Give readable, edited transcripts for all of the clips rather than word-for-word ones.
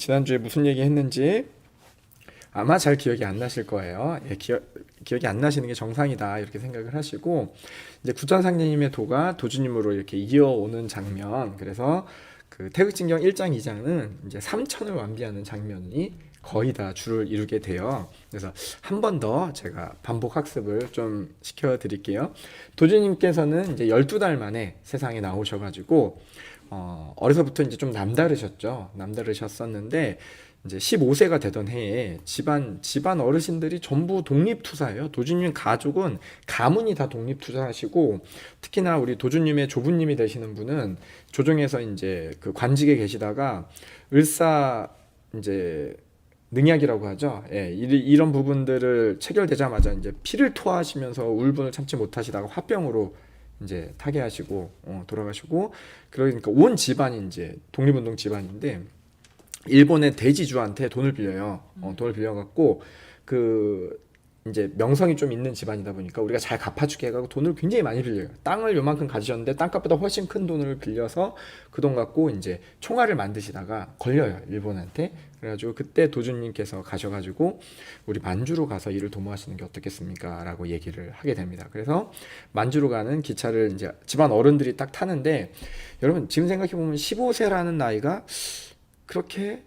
지난주에 무슨 얘기 했는지 아마 잘 기억이 안 나실 거예요. 예, 기억이 안 나시는 게 정상이다 이렇게 생각을 하시고, 이제 구천상제님의 도가 도주님으로 이렇게 이어오는 장면, 그래서 그 태극진경 1장 2장은 이제 삼천을 완비하는 장면이 거의 다 줄을 이루게 돼요. 그래서 한 번 더 제가 반복 학습을 좀 시켜드릴게요. 도주님께서는 이제 12달 만에 세상에 나오셔가지고 어려서부터 이제 좀 남다르셨죠. 남다르셨었는데 이제 15세가 되던 해에 집안 어르신들이 전부 독립투사예요. 도주님 가족은 가문이 다 독립투사하시고, 특히나 우리 도주님의 조부님이 되시는 분은 조정에서 이제 그 관직에 계시다가 을사 이제 능약이라고 하죠. 예, 이런 부분들을 체결되자마자 이제 피를 토하시면서 울분을 참지 못하시다가 화병으로 이제 타계하시고 돌아가시고, 그러니까 온 집안이 이제 독립운동 집안인데 일본의 대지주한테 돈을 빌려요. 돈을 빌려갖고 그 이제 명성이 좀 있는 집안이다 보니까 우리가 잘 갚아주게 해가지고 돈을 굉장히 많이 빌려요. 땅을 요만큼 가지셨는데 땅값보다 훨씬 큰 돈을 빌려서 그 돈 갖고 이제 총알을 만드시다가 걸려요, 일본한테. 그래가지고 그때 도주님께서 가셔가지고 우리 만주로 가서 일을 도모하시는 게 어떻겠습니까? 라고 얘기를 하게 됩니다. 그래서 만주로 가는 기차를 이제 집안 어른들이 딱 타는데, 여러분 지금 생각해보면 15세라는 나이가 그렇게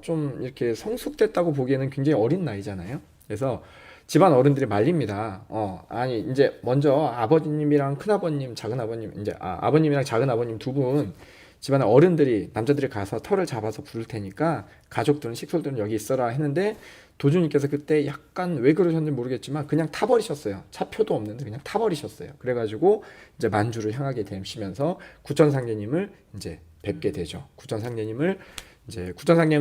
좀 이렇게 성숙됐다고 보기에는 굉장히 어린 나이잖아요. 그래서 집안 어른들이 말립니다. 아니 이제 먼저 아버님이랑 큰아버님, 작은아버님, 이제 아버님이랑 작은아버님 두 분 집안의 어른들이, 남자들이 가서 털을 잡아서 부를 테니까 가족들은, 식솔들은 여기 있어라 했는데, 도주님께서 그때 약간 왜 그러셨는지 모르겠지만 그냥 타버리셨어요. 차표도 없는데 그냥 타버리셨어요. 그래가지고 이제 만주를 향하게 되시면서 구천상제님을 이제 뵙게 되죠. 구천상제님은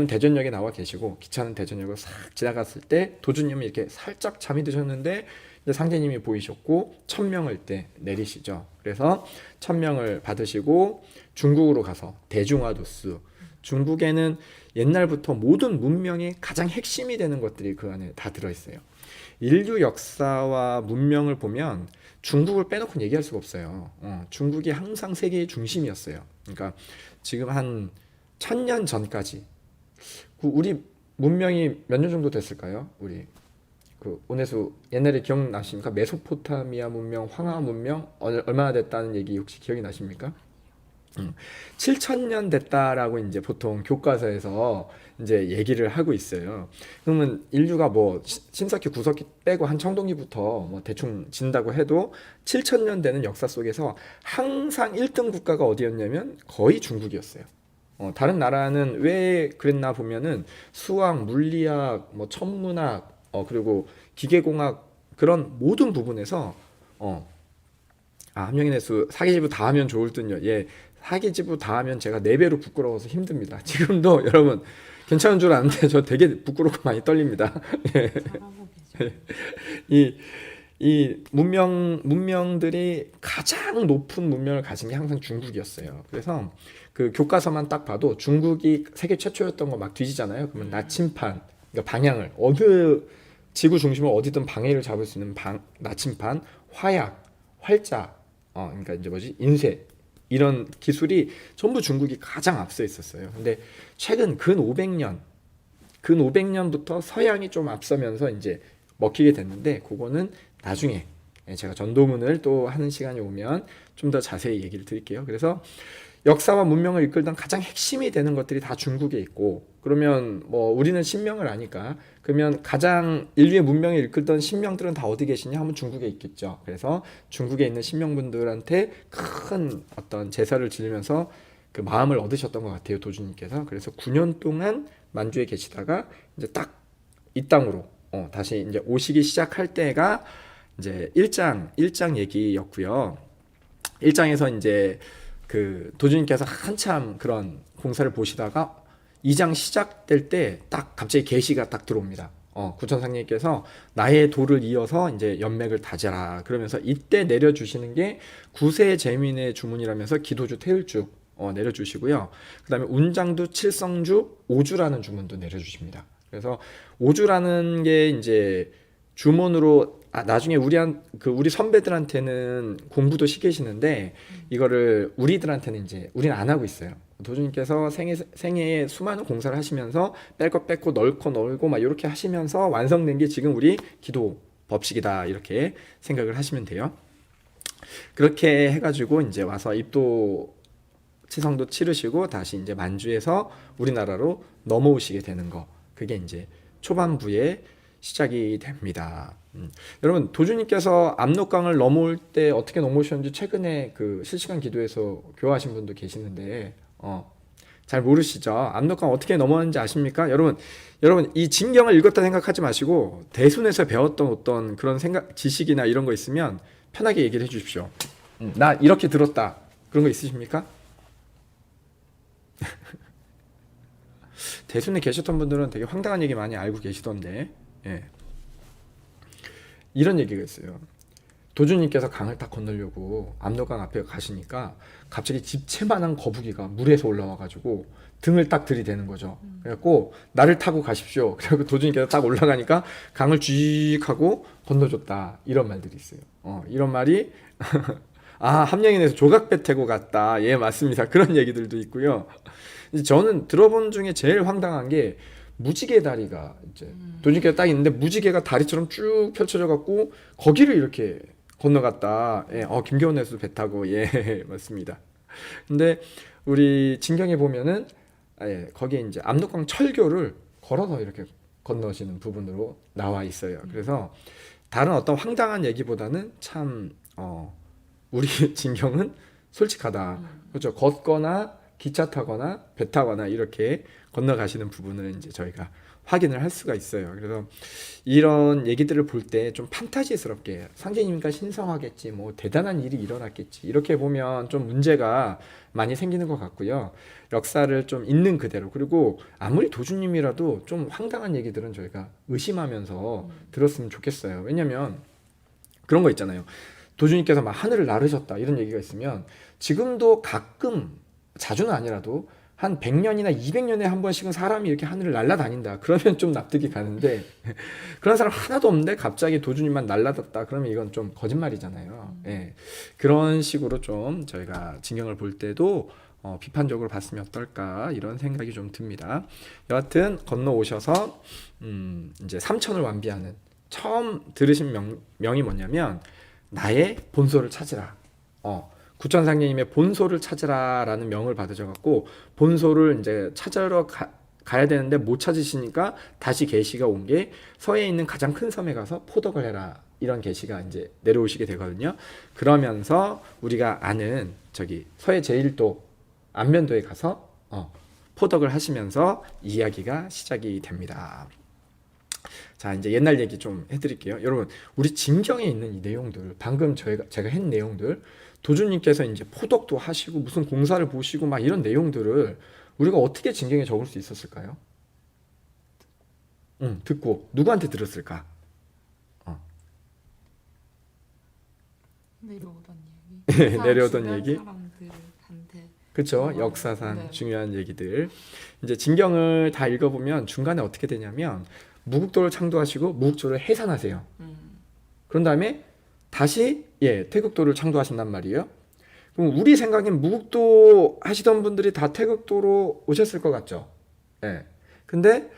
대전역에 나와 계시고, 기차는 대전역을 싹 지나갔을 때 도주님은 이렇게 살짝 잠이 드셨는데 이제 상제님이 보이셨고 천명을 때 내리시죠. 그래서 천명을 받으시고 중국으로 가서 대중화도스, 중국에는 옛날부터 모든 문명의 가장 핵심이 되는 것들이 그 안에 다 들어있어요. 인류 역사와 문명을 보면 중국을 빼놓고 얘기할 수가 없어요. 중국이 항상 세계의 중심이었어요. 그러니까 지금 한 1000년 전까지 우리 문명이 몇 년 정도 됐을까요? 우리 그 온해수 옛날에 기억나십니까? 메소포타미아 문명, 황하 문명 얼마나 됐다는 얘기 혹시 기억이 나십니까? 7000년 됐다라고 이제 보통 교과서에서 이제 얘기를 하고 있어요. 그러면 인류가 뭐 신석기, 구석기 빼고 한 청동기부터 뭐 대충 진다고 해도 7000년 되는 역사 속에서 항상 1등 국가가 어디였냐면 거의 중국이었어요. 다른 나라는 왜 그랬나 보면은 수학, 물리학, 뭐 천문학, 그리고 기계공학, 그런 모든 부분에서 함영인의 수 사기지부 다 하면 좋을 듯요. 예, 사기지부 다 하면 제가 4배로 부끄러워서 힘듭니다. 지금도 여러분 괜찮은 줄 아는데 저 되게 부끄럽고 많이 떨립니다. 예. 이 문명들이 가장 높은 문명을 가진 게 항상 중국이었어요. 그래서 그 교과서만 딱 봐도 중국이 세계 최초였던 거 막 뒤지잖아요. 그러면 나침판, 그러니까 방향을 어느 지구 중심을 어디든 방해를 잡을 수 있는 나침판, 화약, 활자, 그러니까 이제 인쇄, 이런 기술이 전부 중국이 가장 앞서 있었어요. 근데 최근 근 500년부터 서양이 좀 앞서면서 이제 먹히게 됐는데, 그거는 나중에 제가 전도문을 또 하는 시간이 오면 좀 더 자세히 얘기를 드릴게요. 그래서 역사와 문명을 이끌던 가장 핵심이 되는 것들이 다 중국에 있고, 그러면 뭐 우리는 신명을 아니까 그러면 가장 인류의 문명을 이끌던 신명들은 다 어디 계시냐 하면 중국에 있겠죠. 그래서 중국에 있는 신명분들한테 큰 어떤 제사를 지르면서 그 마음을 얻으셨던 것 같아요, 도주님께서. 그래서 9년 동안 만주에 계시다가 이제 딱 이 땅으로 다시 이제 오시기 시작할 때가 이제 1장 얘기였고요. 1장에서 이제 그 도주님께서 한참 그런 공사를 보시다가 2장 시작될 때 딱 갑자기 계시가 딱 들어옵니다. 구천상님께서 나의 도를 이어서 이제 연맥을 다져라 그러면서 이때 내려주시는 게 구세 제민의 주문이라면서 기도주 태일주 내려주시고요. 그 다음에 운장두 칠성주 오주라는 주문도 내려주십니다. 그래서 오주라는 게 이제 주문으로 나중에 우리 선배들한테는 공부도 시키시는데 이거를 우리들한테는 이제 우리는 안 하고 있어요. 도주님께서 생애에 수많은 공사를 하시면서 뺄 거 뺏고 넣을 거 넣고 막 이렇게 하시면서 완성된 게 지금 우리 기도 법식이다 이렇게 생각을 하시면 돼요. 그렇게 해가지고 이제 와서 입도 치성도 치르시고 다시 이제 만주에서 우리나라로 넘어오시게 되는 거, 그게 이제 초반부에 시작이 됩니다. 여러분, 도주님께서 압록강을 넘어올 때 어떻게 넘어오셨는지 최근에 그 실시간 기도에서 교화하신 분도 계시는데 잘 모르시죠? 압록강 어떻게 넘어왔는지 아십니까? 여러분 이 진경을 읽었다 생각하지 마시고 대순에서 배웠던 어떤 그런 생각, 지식이나 이런 거 있으면 편하게 얘기를 해주십시오. 나 이렇게 들었다, 그런 거 있으십니까? 대순에 계셨던 분들은 되게 황당한 얘기 많이 알고 계시던데, 예. 이런 얘기가 있어요. 도주님께서 강을 딱 건너려고 압록강 앞에 가시니까 갑자기 집채만한 거북이가 물에서 올라와가지고 등을 딱 들이대는 거죠. 그래갖고 나를 타고 가십시오. 그래갖고 도주님께서 딱 올라가니까 강을 쥐익 하고 건너줬다, 이런 말들이 있어요. 이런 말이 함령인에서 조각배 태고 갔다. 예, 맞습니다. 그런 얘기들도 있고요. 저는 들어본 중에 제일 황당한 게 무지개 다리가 이제 도주님께서 딱 있는데 무지개가 다리처럼 쭉 펼쳐져 갖고 거기를 이렇게 건너갔다. 예, 김겨운에서도 배 타고, 예, 맞습니다. 근데 우리 진경에 보면은 거기에 이제 압록강 철교를 걸어서 이렇게 건너시는 부분으로 나와 있어요. 그래서 다른 어떤 황당한 얘기보다는 참 우리 진경은 솔직하다. 그렇죠. 걷거나 기차 타거나 배 타거나 이렇게 건너가시는 부분을 이제 저희가 확인을 할 수가 있어요. 그래서 이런 얘기들을 볼 때 좀 판타지스럽게 상제님과 신성하겠지, 뭐 대단한 일이 일어났겠지, 이렇게 보면 좀 문제가 많이 생기는 것 같고요. 역사를 좀 있는 그대로, 그리고 아무리 도주님이라도 좀 황당한 얘기들은 저희가 의심하면서 들었으면 좋겠어요. 왜냐면 그런 거 있잖아요. 도주님께서 막 하늘을 나르셨다, 이런 얘기가 있으면 지금도 가끔, 자주는 아니라도 한 100년이나 200년에 한 번씩은 사람이 이렇게 하늘을 날아다닌다, 그러면 좀 납득이 가는데 그런 사람 하나도 없는데 갑자기 도주님만 날아갔다, 그러면 이건 좀 거짓말이잖아요. 예. 그런 식으로 좀 저희가 진경을 볼 때도 비판적으로 봤으면 어떨까, 이런 생각이 좀 듭니다. 여하튼 건너오셔서 이제 삼천을 완비하는 처음 들으신 명이 뭐냐면 나의 본소를 찾으라. 구천상제님의 본소를 찾으라라는 명을 받으셔갖고 본소를 이제 찾으러 가야 되는데 못 찾으시니까 다시 계시가 온 게 서해에 있는 가장 큰 섬에 가서 포덕을 해라, 이런 계시가 이제 내려오시게 되거든요. 그러면서 우리가 아는 저기 서해 제1도 안면도에 가서 포덕을 하시면서 이야기가 시작이 됩니다. 자, 이제 옛날 얘기 좀 해드릴게요. 여러분, 우리 진경에 있는 이 내용들, 방금 제가 한 내용들, 도주님께서 이제 포덕도 하시고 무슨 공사를 보시고 막 이런 내용들을 우리가 어떻게 진경에 적을 수 있었을까요? 듣고 누구한테 들었을까? 내려오던 얘기. 내려오던 얘기. 사람들한테. 그렇죠. 역사상 네. 중요한 얘기들. 이제 진경을 다 읽어보면 중간에 어떻게 되냐면 무국도를 창도하시고 무국조를 해산하세요. 그런 다음에 다시 태극도를 창도하신단 말이에요. 그럼 우리 생각엔 무국도 하시던 분들이 다 태극도로 오셨을 것 같죠. 예. 근데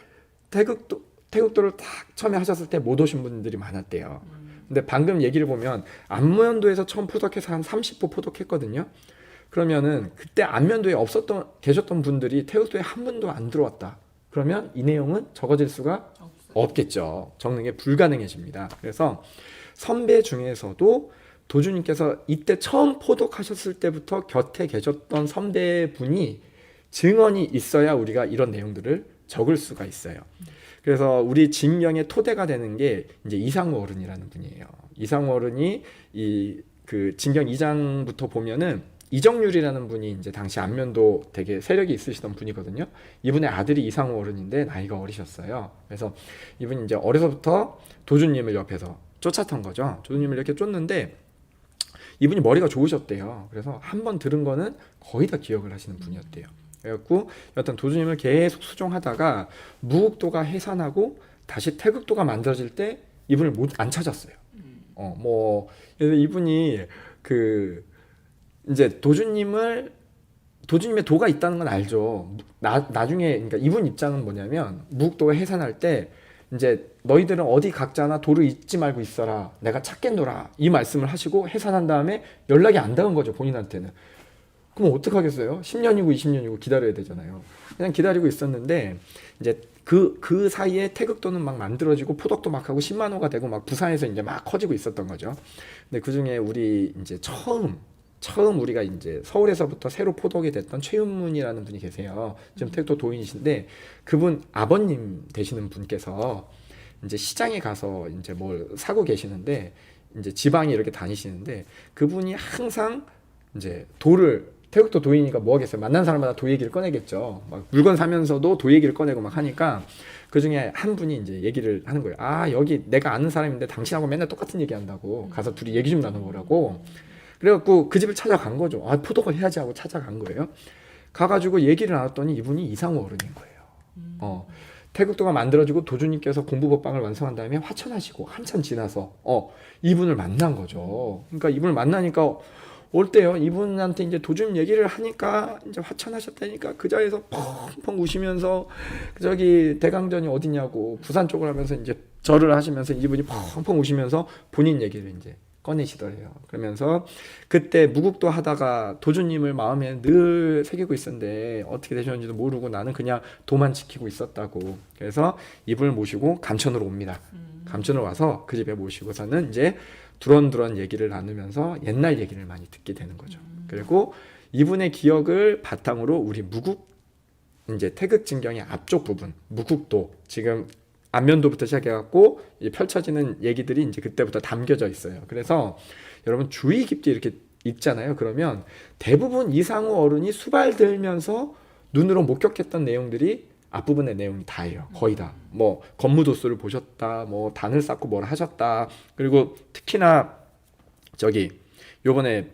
태극도를 딱 처음에 하셨을 때 못 오신 분들이 많았대요. 근데 방금 얘기를 보면 안면도에서 처음 포덕해서 한 30호 포덕했거든요. 그러면은 그때 안면도에 계셨던 분들이 태극도에 한 분도 안 들어왔다. 그러면 이 내용은 적어질 수가 없겠죠. 적는 게 불가능해집니다. 그래서 선배 중에서도 도주님께서 이때 처음 포독하셨을 때부터 곁에 계셨던 선배분이 증언이 있어야 우리가 이런 내용들을 적을 수가 있어요. 그래서 우리 진경의 토대가 되는 게 이제 이상우 어른이라는 분이에요. 이상우 어른이 그 진경 2장부터 보면은 이정률이라는 분이 이제 당시 안면도 되게 세력이 있으시던 분이거든요. 이분의 아들이 이상우 어른인데 나이가 어리셨어요. 그래서 이분이 이제 어려서부터 도주님을 옆에서 쫓았던 거죠. 도주님을 이렇게 쫓는데 이분이 머리가 좋으셨대요. 그래서 한 번 들은 거는 거의 다 기억을 하시는 분이었대요. 그래갖고 여튼 도주님을 계속 수종하다가 무국도가 해산하고 다시 태극도가 만들어질 때 이분을 안 찾았어요. 그래서 이분이 이제 도주님을 도주님의 도가 있다는 건 알죠. 나중에 그러니까 이분 입장은 뭐냐면 무국도가 해산할 때 이제 너희들은 어디 각자나 도를 잊지 말고 있어라. 내가 찾겠노라. 이 말씀을 하시고 해산한 다음에 연락이 안 닿은 거죠. 본인한테는. 그럼 어떡하겠어요? 10년이고 20년이고 기다려야 되잖아요. 그냥 기다리고 있었는데 이제 그 사이에 태극도는 막 만들어지고 포덕도 막 하고 10만 호가 되고 막 부산에서 이제 막 커지고 있었던 거죠. 근데 그 중에 우리 이제 처음 우리가 이제 서울에서부터 새로 포덕이 됐던 최윤문이라는 분이 계세요. 지금 태극도 도인이신데 그분 아버님 되시는 분께서 이제 시장에 가서 이제 뭘 사고 계시는데 이제 지방에 이렇게 다니시는데 그분이 항상 이제 태극도 도인이니까 뭐 하겠어요. 만난 사람마다 도 얘기를 꺼내겠죠. 막 물건 사면서도 도 얘기를 꺼내고 막 하니까 그 중에 한 분이 이제 얘기를 하는 거예요. 아, 여기 내가 아는 사람인데 당신하고 맨날 똑같은 얘기 한다고. 가서 둘이 얘기 좀 나눠보라고. 그래갖고 그 집을 찾아간 거죠. 아, 포덕을 해야지 하고 찾아간 거예요. 가가지고 얘기를 나눴더니 이분이 이상호 어른인 거예요. 태극도가 만들어지고 도주님께서 공부법방을 완성한 다음에 화천하시고 한참 지나서 이분을 만난 거죠. 그러니까 이분을 만나니까 어때요? 이분한테 이제 도주님 얘기를 하니까 이제 화천하셨다니까 그 자리에서 펑펑 우시면서 저기 대강전이 어디냐고 부산 쪽을 하면서 이제 절을 하시면서 이분이 펑펑 우시면서 본인 얘기를 이제 꺼내시더래요. 그러면서 그때 무국도 하다가 도주님을 마음에 늘 새기고 있었는데 어떻게 되셨는지도 모르고 나는 그냥 도만 지키고 있었다고. 그래서 이분을 모시고 감천으로 옵니다. 감천으로 와서 그 집에 모시고서는 이제 두런두런 얘기를 나누면서 옛날 얘기를 많이 듣게 되는 거죠. 그리고 이분의 기억을 바탕으로 우리 이제 태극진경의 앞쪽 부분, 무국도 지금 안면도부터 시작해갖고 펼쳐지는 얘기들이 이제 그때부터 담겨져 있어요. 그래서 여러분 주의 깊게 이렇게 읽잖아요. 그러면 대부분 이상우 어른이 수발 들면서 눈으로 목격했던 내용들이 앞부분의 내용이 다예요. 거의 다. 뭐 건무도수를 보셨다, 뭐 단을 쌓고 뭘 하셨다. 그리고 특히나 저기 요번에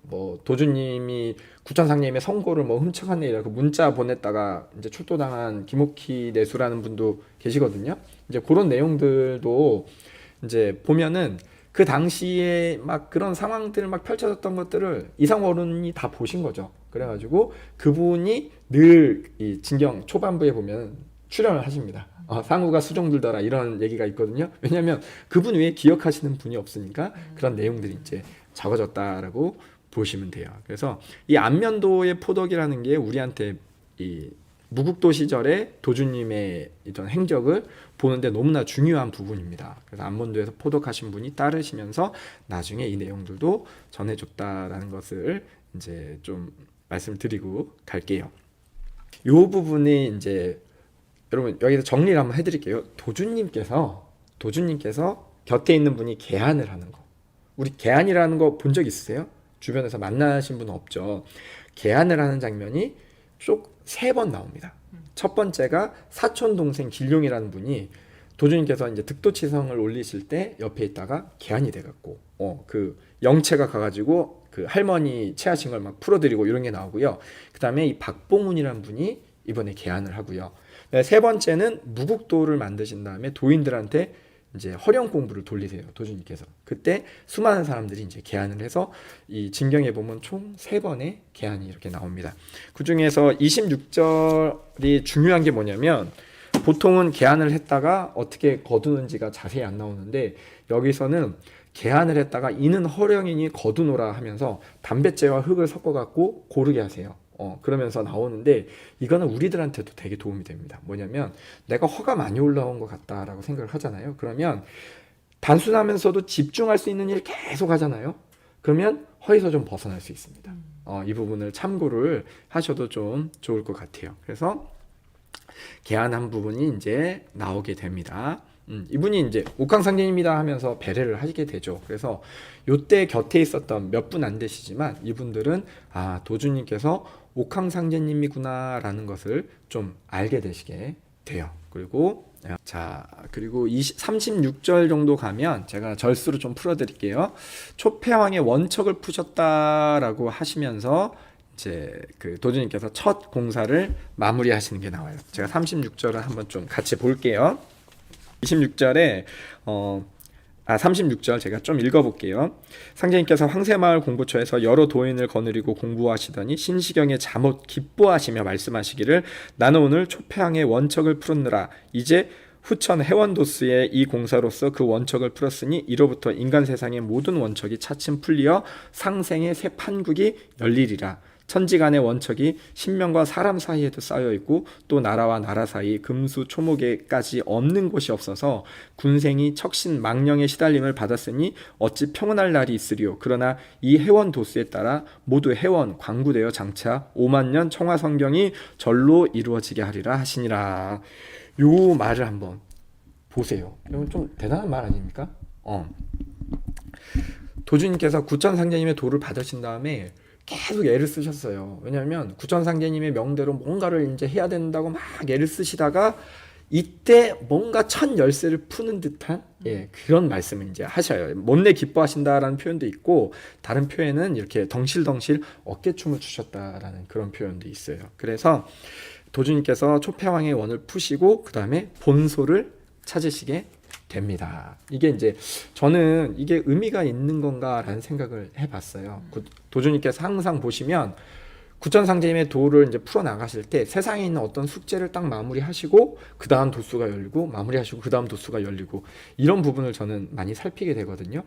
뭐 도주님이 구천상님의 선고를 뭐 훔쳐갔네 이라고 문자 보냈다가 이제 출도당한 김옥희 내수라는 분도 계시거든요. 이제 그런 내용들도 이제 보면은 그 당시에 막 그런 상황들 막 펼쳐졌던 것들을 이상호 어른이 다 보신 거죠. 그래가지고 그분이 늘 이 진경 초반부에 보면 출연을 하십니다. 상우가 수종 들더라 이런 얘기가 있거든요. 왜냐하면 그분 외에 기억하시는 분이 없으니까 그런 내용들이 이제 적어졌다라고 보시면 돼요. 그래서 이 안면도의 포덕이라는 게 우리한테 이 무국도 시절에 도주님의 이런 행적을 보는데 너무나 중요한 부분입니다. 그래서 안면도에서 포덕하신 분이 따르시면서 나중에 이 내용들도 전해줬다라는 것을 이제 좀 말씀드리고 갈게요. 이 부분이 이제 여러분 여기서 정리를 한번 해드릴게요. 도주님께서 곁에 있는 분이 계한을 하는 거. 우리 계한이라는 거 본 적 있으세요? 주변에서 만나신 분은 없죠. 계한을 하는 장면이 쭉 3번 나옵니다. 첫 번째가 사촌 동생 길룡이라는 분이 도주님께서 이제 득도치성을 올리실 때 옆에 있다가 계한이 돼갖고 그 영체가 가가지고 그 할머니 체하신 걸 막 풀어드리고 이런 게 나오고요. 그 다음에 이 박봉훈이라는 분이 이번에 계한을 하고요. 세 번째는 무국도를 만드신 다음에 도인들한테 이제 허령 공부를 돌리세요. 도주님께서. 그때 수많은 사람들이 이제 계한을 해서 이 진경에 보면 총 3번의 계한이 이렇게 나옵니다. 그 중에서 26절이 중요한 게 뭐냐면 보통은 계한을 했다가 어떻게 거두는지가 자세히 안 나오는데 여기서는 계한을 했다가 이는 허령이니 거두노라 하면서 담뱃재와 흙을 섞어갖고 고르게 하세요. 그러면서 나오는데 이거는 우리들한테도 되게 도움이 됩니다. 뭐냐면 내가 허가 많이 올라온 것 같다라고 생각을 하잖아요. 그러면 단순하면서도 집중할 수 있는 일 계속 하잖아요. 그러면 허에서 좀 벗어날 수 있습니다. 이 부분을 참고를 하셔도 좀 좋을 것 같아요. 그래서 계한한 부분이 이제 나오게 됩니다. 이분이 이제 옥황상제입니다 하면서 배려를 하시게 되죠. 그래서 요때 곁에 있었던 몇 분 안 되시지만 이분들은 도주님께서 옥황상제님이구나 라는 것을 좀 알게 되시게 돼요. 그리고 36절 정도 가면 제가 절수를 좀 풀어드릴게요. 초패왕의 원척을 푸셨다라고 하시면서 이제 그 도주님께서 첫 공사를 마무리하시는 게 나와요. 제가 36절을 한번 좀 같이 볼게요. 26절에 36절 제가 좀 읽어볼게요. 상제님께서 황새마을 공부처에서 여러 도인을 거느리고 공부하시더니 신시경의 잠옷 기뻐하시며 말씀하시기를 나는 오늘 초패항의 원척을 풀었느라 이제 후천 해원도스의 이 공사로서 그 원척을 풀었으니 이로부터 인간 세상의 모든 원척이 차츰 풀리어 상생의 새 판국이 열리리라. 천지간의 원척이 신명과 사람 사이에도 쌓여 있고 또 나라와 나라 사이 금수 초목에까지 없는 곳이 없어서 군생이 척신 망령의 시달림을 받았으니 어찌 평온할 날이 있으리요. 그러나 이 해원 도수에 따라 모두 해원 광구되어 장차 5만 년 청화 성경이 절로 이루어지게 하리라 하시니라. 요 말을 한번 보세요. 이건 좀 대단한 말 아닙니까? 도주님께서 구천상제님의 도를 받으신 다음에 계속 애를 쓰셨어요. 왜냐하면 구천상제님의 명대로 뭔가를 이제 해야 된다고 막 애를 쓰시다가 이때 뭔가 첫 열쇠를 푸는 듯한 그런 말씀을 이제 하셔요. 못내 기뻐하신다라는 표현도 있고 다른 표현은 이렇게 덩실덩실 어깨춤을 추셨다라는 그런 표현도 있어요. 그래서 도주님께서 초패왕의 원을 푸시고 그 다음에 본소를 찾으시게 됩니다. 이게 이제 저는 이게 의미가 있는 건가라는 생각을 해봤어요. 도주님께서 항상 보시면 구천상제님의 도를 이제 풀어 나가실 때 세상에 있는 어떤 숙제를 딱 마무리하시고 그 다음 도수가 열리고 마무리하시고 그 다음 도수가 열리고 이런 부분을 저는 많이 살피게 되거든요.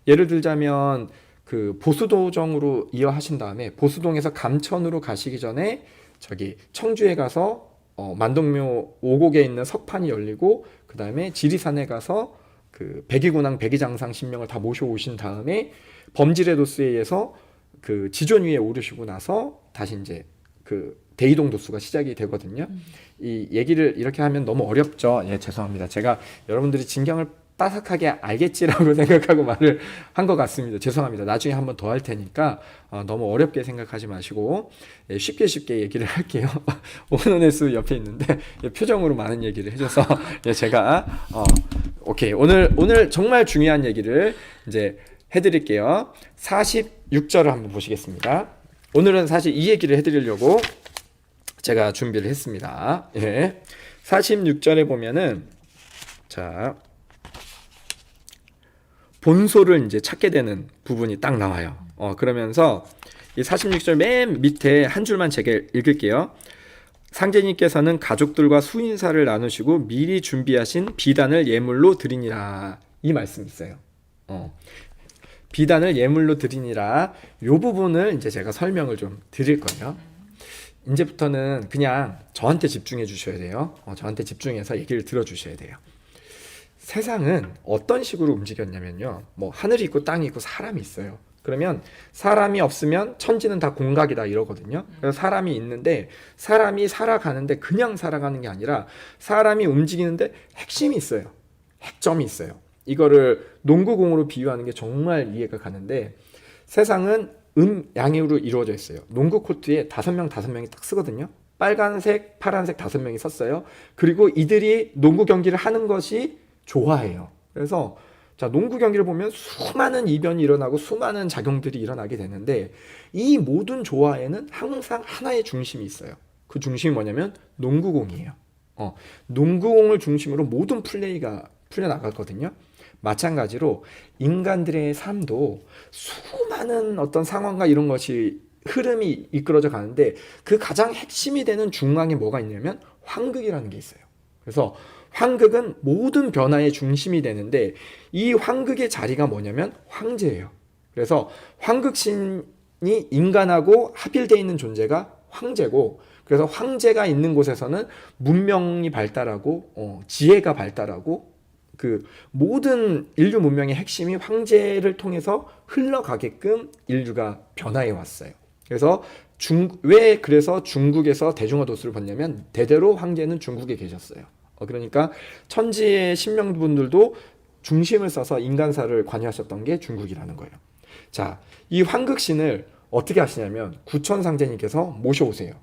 예를 들자면 그 보수도정으로 이어하신 다음에 보수동에서 감천으로 가시기 전에 저기 청주에 가서 만동묘 오곡에 있는 석판이 열리고 그 다음에 지리산에 가서 그 백이군왕 백이장상 신명을 다 모셔오신 다음에 범질의 도수에 의해서 그 지존 위에 오르시고 나서 다시 이제 그 대이동 도수가 시작이 되거든요. 이 얘기를 이렇게 하면 너무 어렵죠. 예, 죄송합니다. 제가 여러분들이 진경을 빠삭하게 알겠지라고 생각하고 말을 한 것 같습니다. 죄송합니다. 나중에 한번 더 할 테니까 너무 어렵게 생각하지 마시고 쉽게 얘기를 할게요. 오너네스 옆에 있는데 표정으로 많은 얘기를 해줘서 제가 오케이 오늘 정말 중요한 얘기를 이제 해드릴게요. 46절을 한번 보시겠습니다. 오늘은 사실 이 얘기를 해드리려고 제가 준비를 했습니다. 46절에 보면은 자. 본소를 이제 찾게 되는 부분이 딱 나와요. 그러면서 이 46절 맨 밑에 한 줄만 제가 읽을게요. 상제님께서는 가족들과 수인사를 나누시고 미리 준비하신 비단을 예물로 드리니라. 이 말씀이 있어요. 비단을 예물로 드리니라. 요 부분을 이제 제가 설명을 좀 드릴 거예요. 이제부터는 그냥 저한테 집중해 주셔야 돼요. 저한테 집중해서 얘기를 들어주셔야 돼요. 세상은 어떤 식으로 움직였냐면요. 뭐 하늘이 있고 땅이 있고 사람이 있어요. 그러면 사람이 없으면 천지는 다 공각이다 이러거든요. 그래서 사람이 있는데 사람이 살아가는데 그냥 살아가는 게 아니라 사람이 움직이는데 핵심이 있어요. 핵점이 있어요. 이거를 농구공으로 비유하는 게 정말 이해가 가는데 세상은 양으로 이루어져 있어요. 농구 코트에 5명이 딱 쓰거든요. 빨간색, 파란색 5명이 섰어요. 그리고 이들이 농구 경기를 하는 것이 좋아해요. 그래서 자 농구 경기를 보면 수많은 이변이 일어나고 수많은 작용들이 일어나게 되는데 이 모든 조화에는 항상 하나의 중심이 있어요. 그 중심이 뭐냐면 농구공이에요. 농구공을 중심으로 모든 플레이가 풀려나갔거든요. 마찬가지로 인간들의 삶도 수많은 어떤 상황과 이런 것이 흐름이 이끌어져 가는데 그 가장 핵심이 되는 중앙에 뭐가 있냐면 황극이라는 게 있어요. 그래서 황극은 모든 변화의 중심이 되는데 이 황극의 자리가 뭐냐면 황제예요. 그래서 황극신이 인간하고 합일되어 있는 존재가 황제고 그래서 황제가 있는 곳에서는 문명이 발달하고 지혜가 발달하고 그 모든 인류 문명의 핵심이 황제를 통해서 흘러가게끔 인류가 변화해 왔어요. 그래서 그래서 중국에서 대중화 도수를 봤냐면 대대로 황제는 중국에 계셨어요. 그러니까 천지의 신명분들도 중심을 써서 인간사를 관여하셨던 게 중국이라는 거예요. 자, 이 황극신을 어떻게 하시냐면 구천상제님께서 모셔오세요.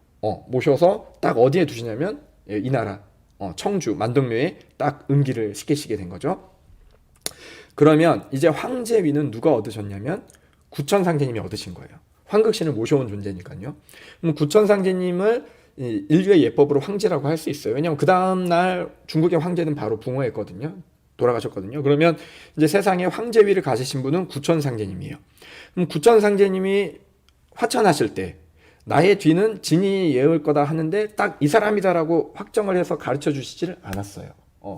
모셔서 딱 어디에 두시냐면 이 나라 청주 만동묘에 딱 음기를 시키시게 된 거죠. 그러면 이제 황제위는 누가 얻으셨냐면 구천상제님이 얻으신 거예요. 황극신을 모셔온 존재니까요. 그럼 구천상제님을 인류의 예법으로 황제라고 할 수 있어요. 왜냐하면 그 다음날 중국의 황제는 바로 붕어했거든요. 돌아가셨거든요. 그러면 이제 세상에 황제위를 가지신 분은 구천상제님이에요. 그럼 구천상제님이 화천하실 때 나의 뒤는 진이 예을 거다 하는데 딱 이 사람이다라고 확정을 해서 가르쳐 주시지를 않았어요.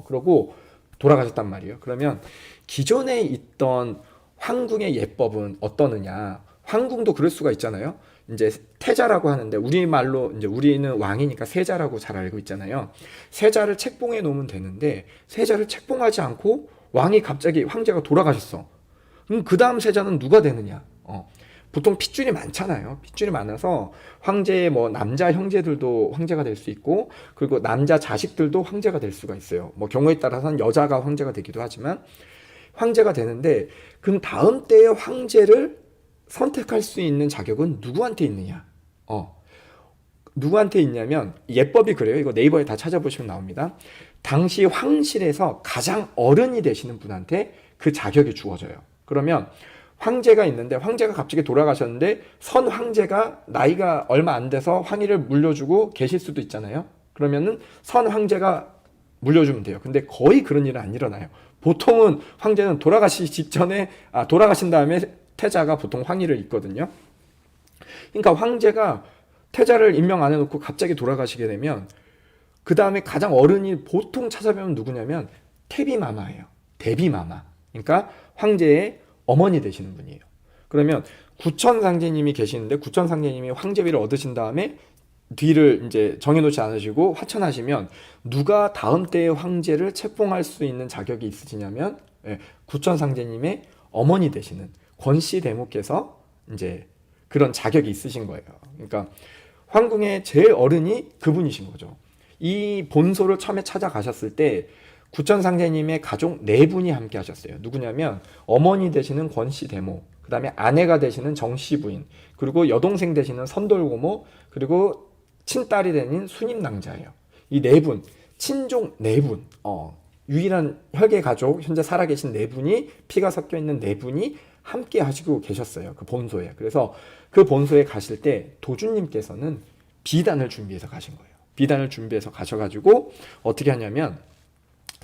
그러고 돌아가셨단 말이에요. 그러면 기존에 있던 황궁의 예법은 어떠느냐? 황궁도 그럴 수가 있잖아요. 이제 태자라고 하는데 우리말로 이제 우리는 왕이니까 세자라고 잘 알고 있잖아요. 세자를 책봉해 놓으면 되는데 세자를 책봉하지 않고 왕이 갑자기 황제가 돌아가셨어. 그럼 그 다음 세자는 누가 되느냐? 보통 핏줄이 많잖아요. 핏줄이 많아서 황제의 뭐 남자 형제들도 황제가 될 수 있고 그리고 남자 자식들도 황제가 될 수가 있어요. 뭐 경우에 따라서는 여자가 황제가 되기도 하지만 황제가 되는데 그럼 다음 때의 황제를 선택할 수 있는 자격은 누구한테 있느냐? 누구한테 있냐면 예법이 그래요. 이거 네이버에 다 찾아보시면 나옵니다. 당시 황실에서 가장 어른이 되시는 분한테 그 자격이 주어져요. 그러면 황제가 있는데 황제가 갑자기 돌아가셨는데 선 황제가 나이가 얼마 안 돼서 황위를 물려주고 계실 수도 있잖아요. 그러면은 선 황제가 물려주면 돼요. 근데 거의 그런 일은 안 일어나요. 보통은 황제는 돌아가시기 직전에 돌아가신 다음에 태자가 보통 황위를 잇거든요. 그러니까 황제가 태자를 임명 안 해놓고 갑자기 돌아가시게 되면 그 다음에 가장 어른이 보통 찾아뵈면 누구냐면 태비마마예요. 대비마마. 그러니까 황제의 어머니 되시는 분이에요. 그러면 구천상제님이 계시는데 구천상제님이 황제위를 얻으신 다음에 뒤를 이제 정해놓지 않으시고 화천하시면 누가 다음 때의 황제를 책봉할 수 있는 자격이 있으시냐면 구천상제님의 어머니 되시는 권씨 대모께서 이제 그런 자격이 있으신 거예요. 그러니까 황궁의 제일 어른이 그분이신 거죠. 이 본소를 처음에 찾아가셨을 때 구천상제님의 가족 네 분이 함께 하셨어요. 누구냐면 어머니 되시는 권씨 대모, 그 다음에 아내가 되시는 정씨 부인, 그리고 여동생 되시는 선돌고모, 그리고 친딸이 되는 순임낭자예요. 이 네 분, 친족 네 분, 유일한 혈계 가족, 현재 살아계신 네 분이 피가 섞여 있는 네 분이 함께 하시고 계셨어요. 그 본소에. 그래서 그 본소에 가실 때 도주님께서는 비단을 준비해서 가신 거예요. 비단을 준비해서 가셔가지고 어떻게 하냐면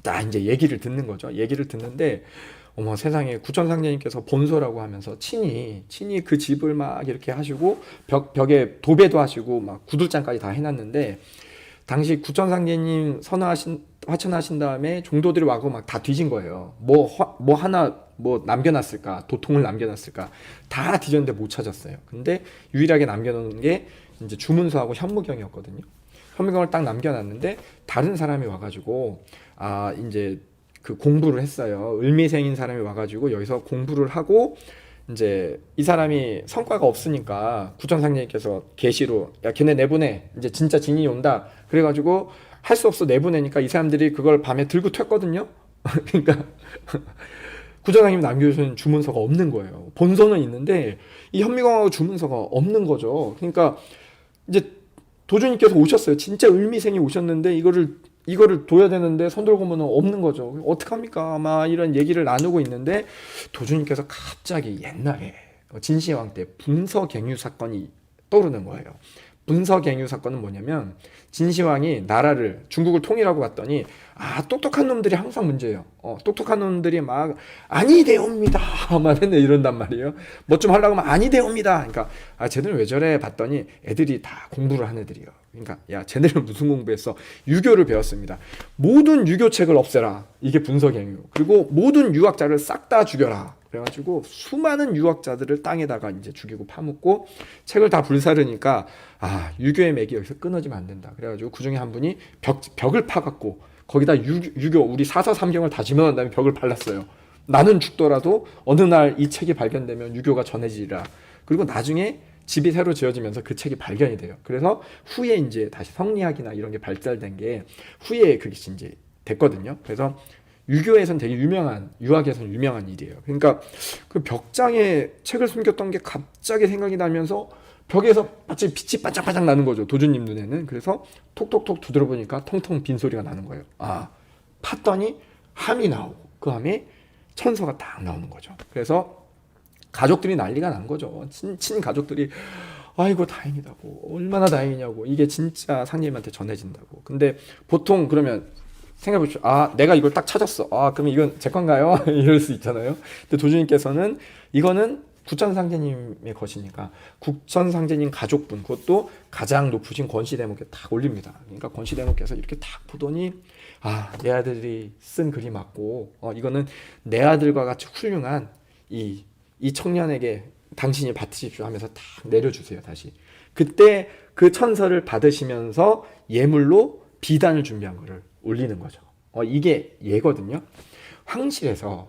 딱 이제 얘기를 듣는 거죠. 얘기를 듣는데 어머 세상에 구천상제님께서 본소라고 하면서 친히 그 집을 막 이렇게 하시고 벽에 도배도 하시고 막 구들장까지 다 해놨는데 당시 구천상제님 화천하신 다음에 종도들이 와고 막 다 뒤진 거예요. 뭐 하나 뭐 남겨놨을까, 도통을 남겨놨을까 다 뒤졌는데 못 찾았어요. 근데 유일하게 남겨놓은 게 이제 주문서하고 현무경이었거든요. 현무경을 딱 남겨놨는데 다른 사람이 와가지고 이제 그 공부를 했어요. 을미생인 사람이 와가지고 여기서 공부를 하고 이제 이 사람이 성과가 없으니까 구천상제님께서 계시로 야 걔네 내보내 이제 진짜 진이 온다 그래가지고 할 수 없어 내보내니까 이 사람들이 그걸 밤에 들고 튀었거든요. 그러니까 구천상님이 남겨주신 주문서가 없는 거예요. 본서는 있는데 이 현미경하고 주문서가 없는 거죠. 그러니까 이제 도주님께서 오셨어요. 진짜 을미생이 오셨는데 이거를 둬야 되는데 선돌고문은 없는 거죠. 어떡합니까? 막 이런 얘기를 나누고 있는데 도주님께서 갑자기 옛날에 진시황 때 분서갱유 사건이 떠오르는 거예요. 분서갱유 사건은 뭐냐면 진시황이 나라를 중국을 통일하고 갔더니 똑똑한 놈들이 항상 문제예요. 똑똑한 놈들이 막 아니 되옵니다 막 맨날 이런단 말이에요. 뭐 좀 하려고 하면 아니 되옵니다. 그러니까 쟤들은 왜 저래 봤더니 애들이 다 공부를 한 애들이요. 그러니까 야 쟤네들은 무슨 공부했어? 유교를 배웠습니다. 모든 유교책을 없애라. 이게 분서갱유. 그리고 모든 유학자를 싹 다 죽여라. 그래가지고 수많은 유학자들을 땅에다가 이제 죽이고 파묻고 책을 다 불사르니까 유교의 맥이 여기서 끊어지면 안 된다. 그래가지고 그 중에 한 분이 벽을 파갖고 거기다 유교 우리 사서삼경을 다 집어넣은 다음에 벽을 발랐어요. 나는 죽더라도 어느 날 이 책이 발견되면 유교가 전해지리라. 그리고 나중에 집이 새로 지어지면서 그 책이 발견이 돼요. 그래서 후에 이제 다시 성리학이나 이런 게 발달된 게 후에 그게 이제 됐거든요. 그래서 유교에선 되게 유명한, 유학에선 유명한 일이에요. 그러니까 그 벽장에 책을 숨겼던 게 갑자기 생각이 나면서 벽에서 마치 빛이 반짝반짝 나는 거죠. 도주님 눈에는. 그래서 톡톡톡 두드려 보니까 통통 빈 소리가 나는 거예요. 팠더니 함이 나오고 그 함에 천서가 딱 나오는 거죠. 그래서 가족들이 난리가 난 거죠. 친 가족들이 아이고 다행이다고 얼마나 다행이냐고 이게 진짜 상님한테 전해진다고. 근데 보통 그러면 생각해 보십시오. 아, 내가 이걸 딱 찾았어. 아, 그럼 이건 제 건가요? 이럴 수 있잖아요. 근데 도주님께서는 이거는 국천상제님의 것이니까 국천상제님 가족분, 그것도 가장 높으신 권씨대모께 딱 올립니다. 그러니까 권씨대모께서 이렇게 딱 보더니 아, 내 아들이 쓴 글이 맞고 이거는 내 아들과 같이 훌륭한 이 청년에게 당신이 받으십시오 하면서 딱 내려주세요. 다시 그때 그 천서를 받으시면서 예물로 비단을 준비한 거를 올리는 거죠. 이게 예거든요. 황실에서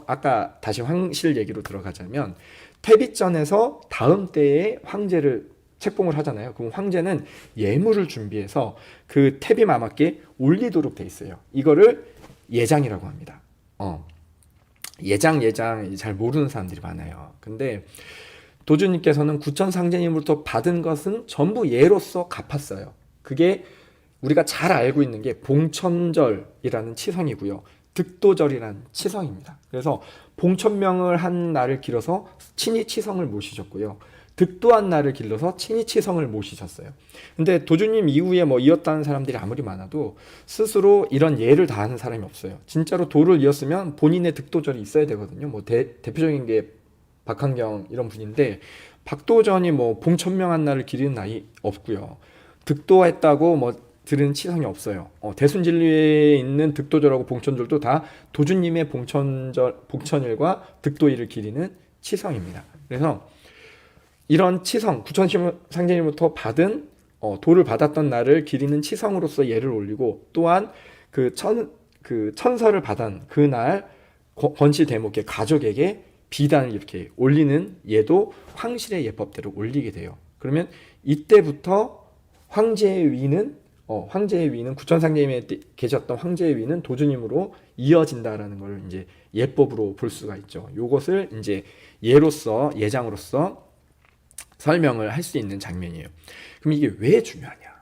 아까 다시 황실 얘기로 들어가자면 태비전에서 다음 때에 황제를 책봉을 하잖아요. 그럼 황제는 예물을 준비해서 그 태비마마께 올리도록 돼 있어요. 이거를 예장이라고 합니다. 예장 잘 모르는 사람들이 많아요. 근데 도주님께서는 구천상제님으로부터 받은 것은 전부 예로서 갚았어요. 그게 우리가 잘 알고 있는 게 봉천절이라는 치성이고요. 득도절이라는 치성입니다. 그래서 봉천명을 한 날을 길어서 친히 치성을 모시셨고요. 득도한 날을 길러서 친히 치성을 모시셨어요. 근데 도주님 이후에 뭐 이었다는 사람들이 아무리 많아도 스스로 이런 예를 다하는 사람이 없어요. 진짜로 도를 이었으면 본인의 득도절이 있어야 되거든요. 뭐 대표적인 게 박한경 이런 분인데 박도전이 뭐 봉천명한 날을 기리는 날이 없고요. 득도했다고 뭐 들은 치성이 없어요. 대순진리에 있는 득도절하고 봉천절도 다 도주님의 봉천일과 득도일을 기리는 치성입니다. 그래서 이런 치성, 구천상제님부터 받은 도를 받았던 날을 기리는 치성으로서 예를 올리고 또한 그 천서를 받은 그날 권씨 대목의 가족에게 비단을 이렇게 올리는 예도 황실의 예법대로 올리게 돼요. 그러면 이때부터 황제의 위는 구천상제님에 계셨던 황제의 위는 도주님으로 이어진다라는 걸 이제 예법으로 볼 수가 있죠. 요것을 이제 예장으로서 설명을 할 수 있는 장면이에요. 그럼 이게 왜 중요하냐?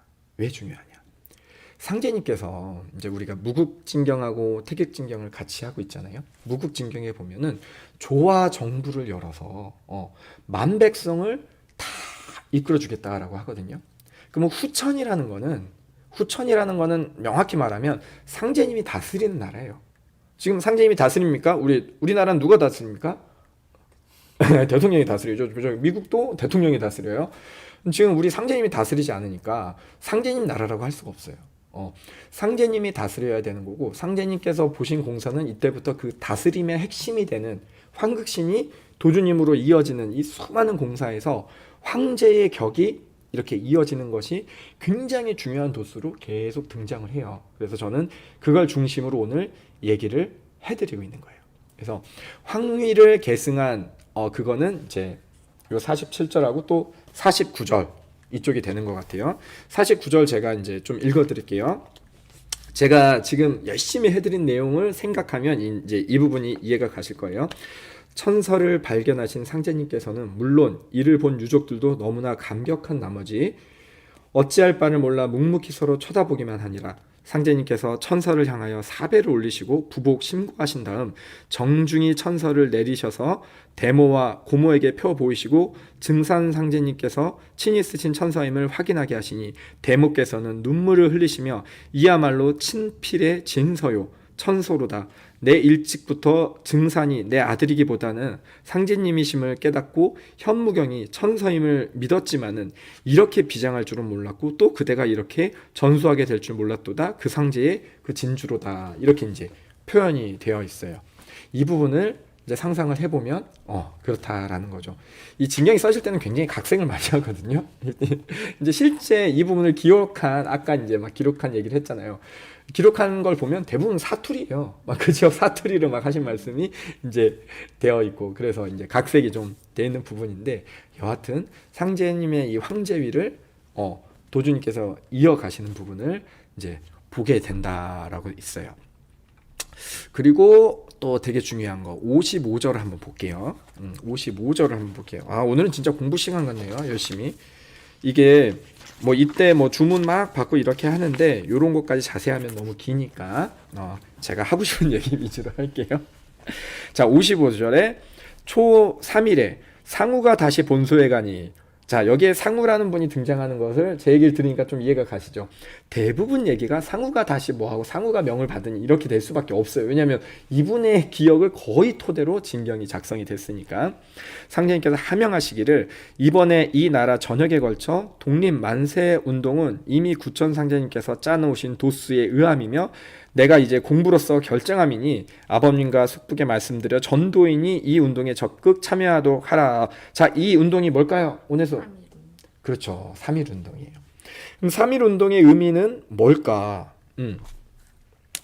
상제님께서 이제 우리가 무국진경하고 태극진경을 같이 하고 있잖아요. 무국진경에 보면은 조와 정부를 열어서 만백성을 다 이끌어주겠다라고 하거든요. 그러면 후천이라는 거는 명확히 말하면 상제님이 다스리는 나라예요. 지금 상제님이 다스립니까? 우리나라는 누가 다스립니까? 대통령이 다스리죠. 미국도 대통령이 다스려요. 지금 우리 상제님이 다스리지 않으니까 상제님 나라라고 할 수가 없어요. 상제님이 다스려야 되는 거고 상제님께서 보신 공사는 이때부터 그 다스림의 핵심이 되는 황극신이 도주님으로 이어지는 이 수많은 공사에서 황제의 격이 이렇게 이어지는 것이 굉장히 중요한 도수로 계속 등장을 해요. 그래서 저는 그걸 중심으로 오늘 얘기를 해드리고 있는 거예요. 그래서 황위를 계승한 그거는 이제 요 47절하고 또 49절 이쪽이 되는 것 같아요. 49절 제가 이제 좀 읽어드릴게요. 제가 지금 열심히 해드린 내용을 생각하면 이제 이 부분이 이해가 가실 거예요. 천서를 발견하신 상제님께서는 물론 이를 본 유족들도 너무나 감격한 나머지 어찌할 바를 몰라 묵묵히 서로 쳐다보기만 하니라. 상제님께서 천서를 향하여 사배를 올리시고 부복 심고하신 다음 정중히 천서를 내리셔서 대모와 고모에게 펴 보이시고 증산 상제님께서 친히 쓰신 천서임을 확인하게 하시니 대모께서는 눈물을 흘리시며 이야말로 친필의 진서요 천소로다. 내 일찍부터 증산이 내 아들이기보다는 상제님이심을 깨닫고 현무경이 천서임을 믿었지만은 이렇게 비장할 줄은 몰랐고 또 그대가 이렇게 전수하게 될 줄 몰랐도다. 그 상제의 그 진주로다. 이렇게 이제 표현이 되어 있어요. 이 부분을 이제 상상을 해보면 그렇다라는 거죠. 이 진경이 써질 때는 굉장히 각색을 많이 하거든요. 이제 실제 이 부분을 기록한 아까 이제 막 기록한 얘기를 했잖아요. 기록한 걸 보면 대부분 사투리예요. 막 그 지역 사투리로 막 하신 말씀이 이제 되어 있고 그래서 이제 각색이 좀 되어 있는 부분인데 여하튼 상제님의 이 황제위를 도주님께서 이어가시는 부분을 이제 보게 된다라고 있어요. 그리고 또 되게 중요한 거 55절을 한번 볼게요. 55절을 한번 볼게요. 오늘은 진짜 공부 시간 같네요. 열심히. 이게 뭐 이때 뭐 주문 막 받고 이렇게 하는데 요런 것까지 자세히 하면 너무 기니까 제가 하고 싶은 얘기 위주로 할게요. 자, 55절에 초 3일에 상우가 다시 본소에 가니 자, 여기에 상우라는 분이 등장하는 것을 제 얘기를 들으니까 좀 이해가 가시죠? 대부분 얘기가 상우가 다시 뭐하고 상우가 명을 받으니 이렇게 될 수밖에 없어요. 왜냐하면 이분의 기억을 거의 토대로 진경이 작성이 됐으니까. 상제님께서 하명하시기를 이번에 이 나라 전역에 걸쳐 독립 만세 운동은 이미 구천 상제님께서 짜놓으신 도수에 의함이며 내가 이제 공부로서 결정함이니 아버님과 숙부께 말씀드려 전도인이 이 운동에 적극 참여하도록 하라. 자, 이 운동이 뭘까요? 오늘서 그렇죠. 3.1 운동이에요. 그럼 3.1 운동의 의미는 뭘까?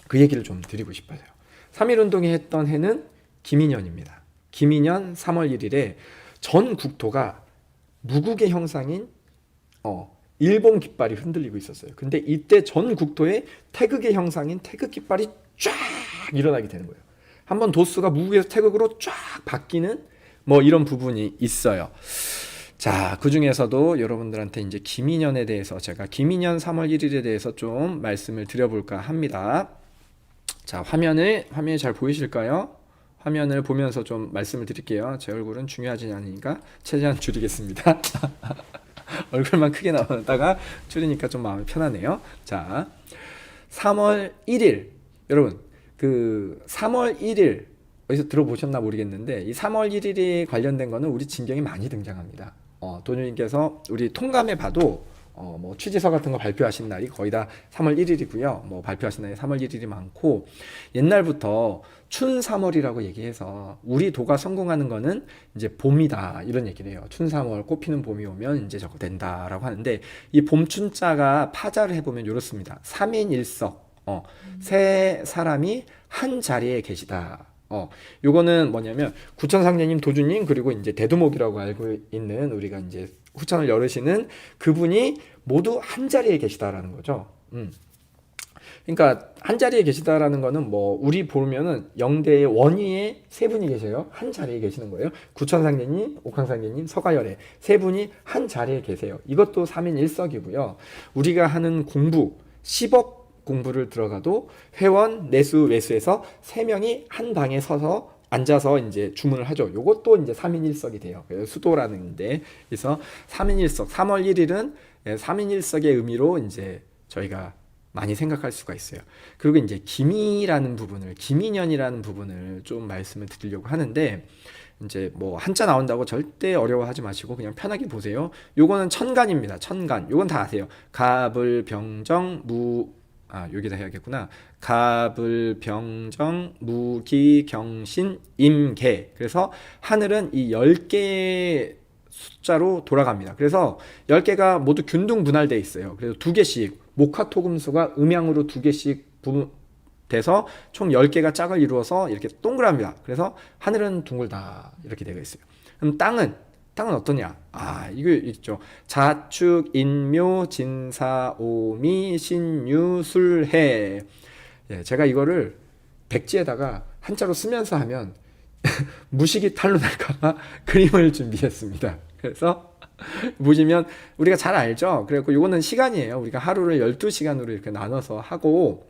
그 얘기를 좀 드리고 싶어요. 3.1 운동이 했던 해는 김인년입니다. 김인년 3월 1일에 전 국토가 무국의 형상인 일본 깃발이 흔들리고 있었어요. 근데 이때 전 국토에 태극의 형상인 태극 깃발이 쫙 일어나게 되는 거예요. 한번 도수가 무국에서 태극으로 쫙 바뀌는 뭐 이런 부분이 있어요. 자, 그 중에서도 여러분들한테 이제 김인년에 대해서 제가 김인년 3월 1일에 대해서 좀 말씀을 드려볼까 합니다. 자, 화면이 잘 보이실까요? 화면을 보면서 좀 말씀을 드릴게요. 제 얼굴은 중요하지 않으니까 최대한 줄이겠습니다. 얼굴만 크게 나오다가 줄이니까 좀 마음이 편하네요. 자, 3월 1일 여러분 그 3월 1일 어디서 들어보셨나 모르겠는데 이 3월 1일이 관련된 거는 우리 진경이 많이 등장합니다. 도주님께서 우리 통감에 봐도 뭐 취지서 같은 거 발표하신 날이 거의 다 3월 1일이고요. 뭐 발표하신 날이 3월 1일이 많고 옛날부터 춘 3월이라고 얘기해서 우리 도가 성공하는 거는 이제 봄이다 이런 얘기를 해요. 춘 3월 꽃피는 봄이 오면 이제 저거 된다라고 하는데 이 봄춘자가 파자를 해보면 이렇습니다. 3인 1석 세 사람이 한 자리에 계시다. 요거는 뭐냐면 구천상제님, 도주님 그리고 이제 대두목이라고 알고 있는 우리가 이제 후천을 열으시는 그분이 모두 한 자리에 계시다라는 거죠. 그러니까 한 자리에 계시다라는 거는 뭐 우리 보면은 영대의 원위에 세 분이 계세요. 한 자리에 계시는 거예요. 구천상제님, 옥황상제님, 서가열애 세 분이 한 자리에 계세요. 이것도 3인 1석이고요. 우리가 하는 공부 10억 공부를 들어가도 회원, 내수, 외수에서 세 명이 한 방에 서서 앉아서 이제 주문을 하죠. 요것도 이제 3인 1석이 돼요. 그래서 수도라는데 그래서 3인 1석 3월 1일은 3인 1석의 의미로 이제 저희가 많이 생각할 수가 있어요. 그리고 이제 김이라는 부분을 김인년이라는 부분을 좀 말씀을 드리려고 하는데 이제 뭐 한자 나온다고 절대 어려워하지 마시고 그냥 편하게 보세요. 요거는 천간입니다. 천간. 요건 다 아세요. 갑을 병정 여기다 해야겠구나. 갑을 병정 무기 경신 임계. 그래서 하늘은 이 10개의 숫자로 돌아갑니다. 그래서 10개가 모두 균등분할되어 있어요. 그래서 2개씩 목화토금수가 음양으로 2개씩 돼서 총 10개가 짝을 이루어서 이렇게 동그랍니다. 그래서 하늘은 둥글다 이렇게 되어 있어요. 그럼 땅은 어떠냐? 이거 있죠. 자축, 인묘, 진사, 오미, 신유, 술해. 제가 이거를 백지에다가 한자로 쓰면서 하면 무식이 탄로 날까봐 그림을 준비했습니다. 그래서 보시면 우리가 잘 알죠. 그래서 이거는 시간이에요. 우리가 하루를 12시간으로 이렇게 나눠서 하고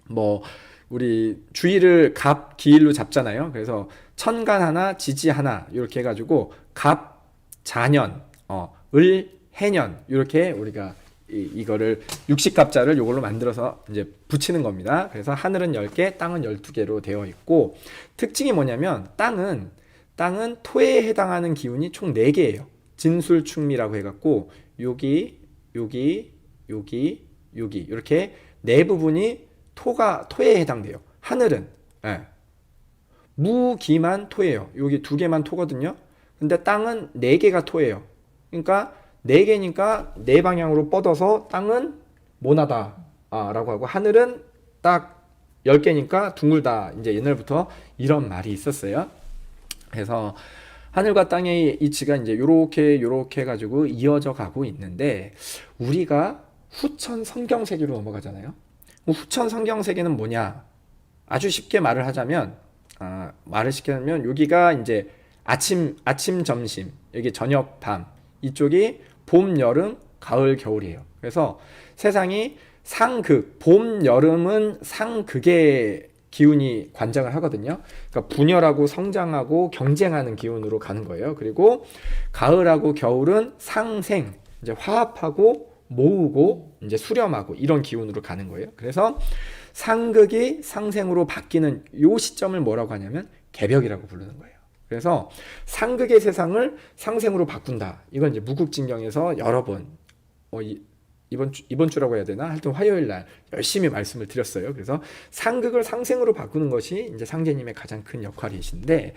뭐 우리 주일을 갑, 기일로 잡잖아요. 그래서 천간 하나, 지지 하나 이렇게 해가지고 갑, 자년, 을, 해년 이렇게 우리가 이거를 육식갑자를 이걸로 만들어서 이제 붙이는 겁니다. 그래서 하늘은 10개, 땅은 12개로 되어 있고 특징이 뭐냐면 땅은 토에 해당하는 기운이 총 4개예요. 진술충미라고 해갖고 여기 이렇게 네 부분이 토에 해당돼요. 하늘은 무기만 토예요. 여기 2개만 토거든요. 근데 땅은 4개가 토예요. 그러니까 4개니까 4방향으로 뻗어서 땅은 모나다 라고 하고 하늘은 딱 10개니까 둥글다. 이제 옛날부터 이런 말이 있었어요. 그래서 하늘과 땅의 이치가 이제 요렇게 해가지고 이어져 가고 있는데 우리가 후천 성경세계로 넘어가잖아요. 후천 성경세계는 뭐냐? 아주 쉽게 말을 하자면 여기가 이제 아침, 점심, 여기 저녁, 밤 이쪽이 봄, 여름, 가을, 겨울이에요. 그래서 세상이 상극, 봄, 여름은 상극의 기운이 관장을 하거든요. 그러니까 분열하고 성장하고 경쟁하는 기운으로 가는 거예요. 그리고 가을하고 겨울은 상생, 이제 화합하고 모으고 이제 수렴하고 이런 기운으로 가는 거예요. 그래서 상극이 상생으로 바뀌는 요 시점을 뭐라고 하냐면 개벽이라고 부르는 거예요. 그래서 상극의 세상을 상생으로 바꾼다. 이건 이제 무국진경에서 여러 번 이번 주라고 해야 되나? 하여튼 화요일 날 열심히 말씀을 드렸어요. 그래서 상극을 상생으로 바꾸는 것이 이제 상제님의 가장 큰 역할이신데,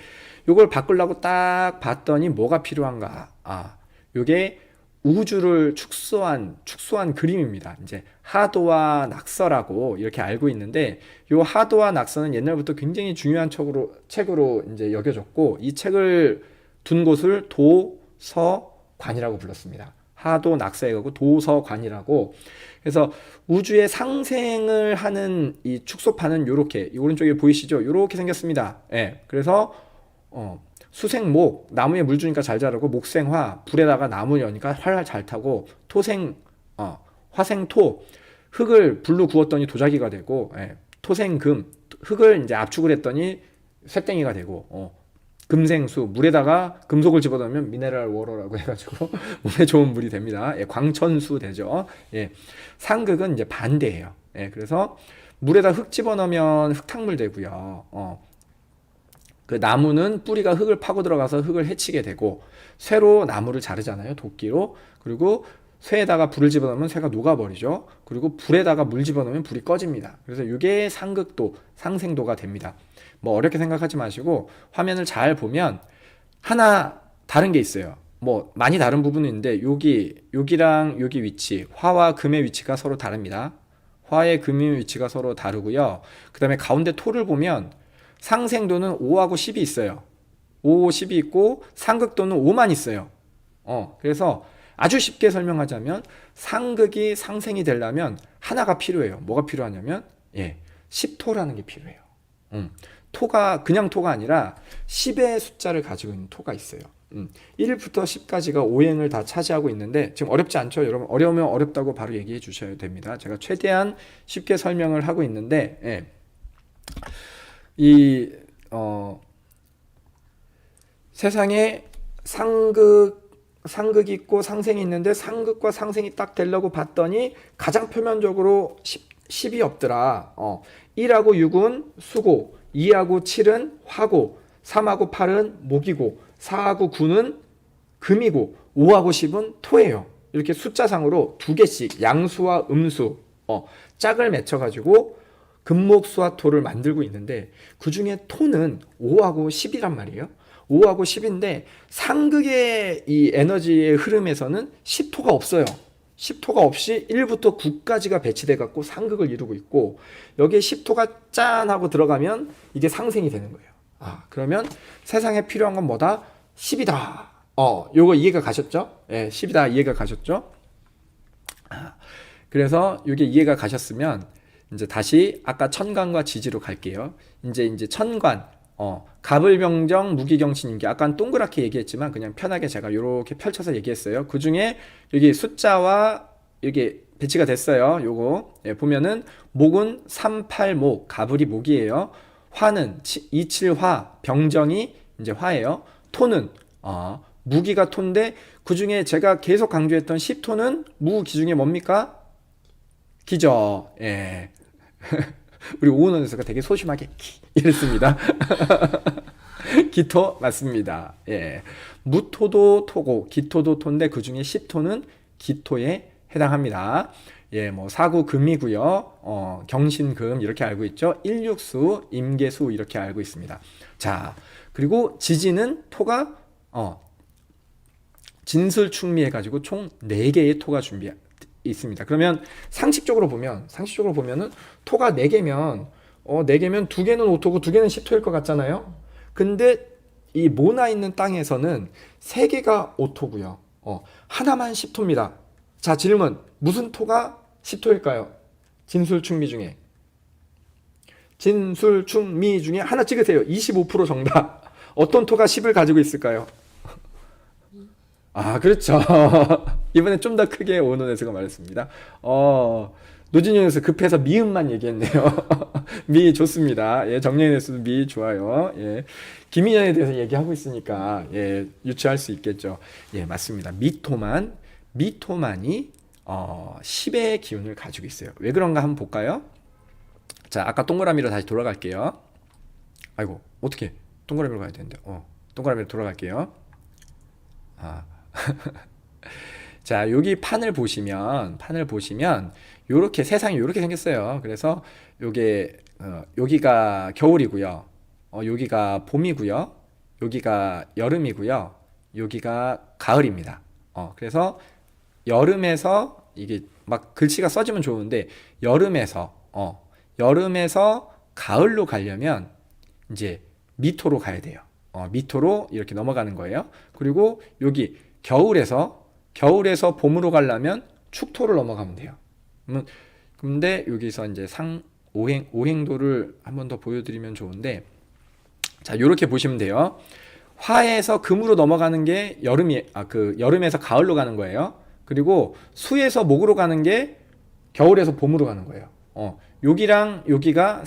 요걸 바꾸려고 딱 봤더니 뭐가 필요한가? 요게 우주를 축소한 그림입니다. 이제 하도와 낙서라고 이렇게 알고 있는데, 요 하도와 낙서는 옛날부터 굉장히 중요한 책으로 이제 여겨졌고, 이 책을 둔 곳을 도서관이라고 불렀습니다. 하도 낙서에 가고 도서관이라고. 그래서 우주의 상생을 하는 이 축소판은 요렇게, 이 오른쪽에 보이시죠? 요렇게 생겼습니다. 예. 그래서 수생목, 나무에 물 주니까 잘 자라고, 목생화, 불에다가 나무 여니까 활활 잘 타고, 화생토, 흙을 불로 구웠더니 도자기가 되고, 예. 토생금, 흙을 이제 압축을 했더니 쇳땡이가 되고, 금생수, 물에다가 금속을 집어넣으면 미네랄 워러라고 해가지고 몸에 좋은 물이 됩니다. 예, 광천수 되죠. 예, 상극은 이제 반대예요. 예, 그래서 물에다 흙 집어넣으면 흙탕물 되고요. 그 나무는 뿌리가 흙을 파고 들어가서 흙을 해치게 되고, 쇠로 나무를 자르잖아요, 도끼로. 그리고 쇠에다가 불을 집어넣으면 쇠가 녹아버리죠. 그리고 불에다가 물 집어넣으면 불이 꺼집니다. 그래서 이게 상극도, 상생도가 됩니다. 뭐 어렵게 생각하지 마시고 화면을 잘 보면 하나 다른 게 있어요. 뭐 많이 다른 부분은 있는데, 여기랑 여기 위치, 화와 금의 위치가 서로 다릅니다. 화의 금의 위치가 서로 다르고요. 그 다음에 가운데 토를 보면 상생도는 5하고 10이 있어요. 5, 10이 있고 상극도는 5만 있어요. 그래서 아주 쉽게 설명하자면 상극이 상생이 되려면 하나가 필요해요. 뭐가 필요하냐면 10토라는 게 필요해요. 토가 그냥 토가 아니라 10의 숫자를 가지고 있는 토가 있어요. 1부터 10까지가 5행을 다 차지하고 있는데, 지금 어렵지 않죠? 여러분 어려우면 어렵다고 바로 얘기해 주셔야 됩니다. 제가 최대한 쉽게 설명을 하고 있는데, 세상에 상극이 있고 상생이 있는데, 상극과 상생이 딱 되려고 봤더니 가장 표면적으로 10이 없더라. 1하고 6은 수고, 2하고 7은 화고, 3하고 8은 목이고, 4하고 9는 금이고, 5하고 10은 토예요. 이렇게 숫자상으로 두 개씩 양수와 음수, 짝을 맺혀가지고 금목수와 토를 만들고 있는데, 그 중에 토는 5하고 10이란 말이에요. 5하고 10인데 상극의 이 에너지의 흐름에서는 10토가 없어요. 10토가 없이 1부터 9까지가 배치돼 갖고 상극을 이루고 있고, 여기에 10토가 짠 하고 들어가면 이게 상생이 되는 거예요. 그러면 세상에 필요한 건 뭐다? 10이다. 요거 이해가 가셨죠? 10이다 이해가 가셨죠? 그래서 이게 이해가 가셨으면 이제 다시 아까 천간과 지지로 갈게요. 이제 천간, 갑을병정, 무기경신인기, 아까 동그랗게 얘기했지만 그냥 편하게 제가 이렇게 펼쳐서 얘기했어요. 그 중에 여기 숫자와 여기 배치가 됐어요. 요거 보면은 목은 38목, 갑을이 목이에요. 화는 27화, 병정이 이제 화예요. 토는 무기가 토인데, 그 중에 제가 계속 강조했던 10토는 무기 중에 뭡니까? 기죠. 우리 오은원에서가 되게 소심하게 이랬습니다. 기토 맞습니다. 무토도 토고 기토도 토인데 그 중에 10토는 기토에 해당합니다. 뭐 사구 금이고요. 경신금 이렇게 알고 있죠. 일육수, 임계수 이렇게 알고 있습니다. 자, 그리고 지지는 토가 진술충미 해가지고 총 4개의 토가 있습니다. 그러면 상식적으로 보면은 토가 4개면 4개면 2개는 오토고 2개는 10토일 것 같잖아요. 근데 이 모나 있는 땅에서는 3개가 오토고요. 하나만 10토입니다. 자, 질문. 무슨 토가 10토일까요? 진술충미 중에 하나 찍으세요. 25% 정답. 어떤 토가 10을 가지고 있을까요? 그렇죠. 이번에 좀 더 크게 오은원에서가 말했습니다. 노진영에서 급해서 미음만 얘기했네요. 미 좋습니다. 예, 정리의 수도 미 좋아요. 예, 김인연에 대해서 얘기하고 있으니까 예, 유추할 수 있겠죠. 예, 맞습니다. 미토만이 10의 기운을 가지고 있어요. 왜 그런가 한번 볼까요? 자, 아까 동그라미로 다시 돌아갈게요. 아이고, 어떻게 동그라미로 가야 되는데? 동그라미로 돌아갈게요. 아. 자, 여기 판을 보시면 요렇게 세상이 요렇게 생겼어요. 그래서 요게 여기가 겨울이고요. 여기가 봄이고요. 여기가 여름이고요. 여기가 가을입니다. 그래서 여름에서 이게 막 글씨가 써지면 좋은데 여름에서 가을로 가려면 이제 미토로 가야 돼요. 미토로 이렇게 넘어가는 거예요. 그리고 여기 겨울에서 봄으로 가려면 축토를 넘어가면 돼요. 근데 여기서 이제 오행도를 한 번 더 보여드리면 좋은데, 자, 이렇게 보시면 돼요. 화에서 금으로 넘어가는 게 여름에서 가을로 가는 거예요. 그리고 수에서 목으로 가는 게 겨울에서 봄으로 가는 거예요. 여기랑 여기가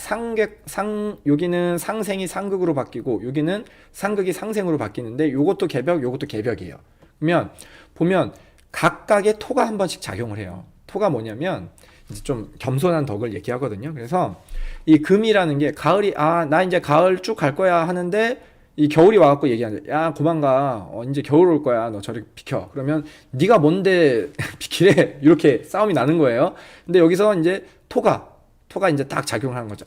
여기는 상생이 상극으로 바뀌고 여기는 상극이 상생으로 바뀌는데 요것도 개벽, 요것도 개벽이에요. 그러면 보면 각각의 토가 한 번씩 작용을 해요. 토가 뭐냐면 이제 좀 겸손한 덕을 얘기하거든요. 그래서 이 금이라는 게 가을이 나 이제 가을 쭉 갈 거야 하는데 이 겨울이 와갖고 얘기하는데 야 그만 가 이제 겨울 올 거야 너 저리 비켜. 그러면 네가 뭔데 비키래 이렇게 싸움이 나는 거예요. 근데 여기서 이제 토가 이제 딱 작용하는 거죠.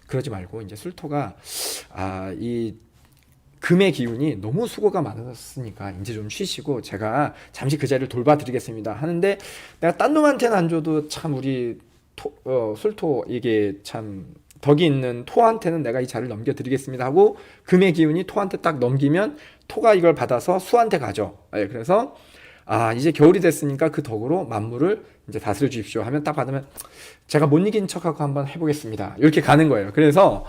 그러지 말고 이제 술토가 이 금의 기운이 너무 수고가 많았으니까 이제 좀 쉬시고 제가 잠시 그 자리를 돌봐드리겠습니다 하는데, 내가 딴 놈한테는 안 줘도 참 우리 술토 이게 참 덕이 있는 토한테는 내가 이 자리를 넘겨드리겠습니다 하고 금의 기운이 토한테 딱 넘기면 토가 이걸 받아서 수한테 가죠. 그래서 이제 겨울이 됐으니까 그 덕으로 만물을 이제 다스려 주십시오 하면 딱 받으면 제가 못 이긴 척하고 한번 해보겠습니다 이렇게 가는 거예요. 그래서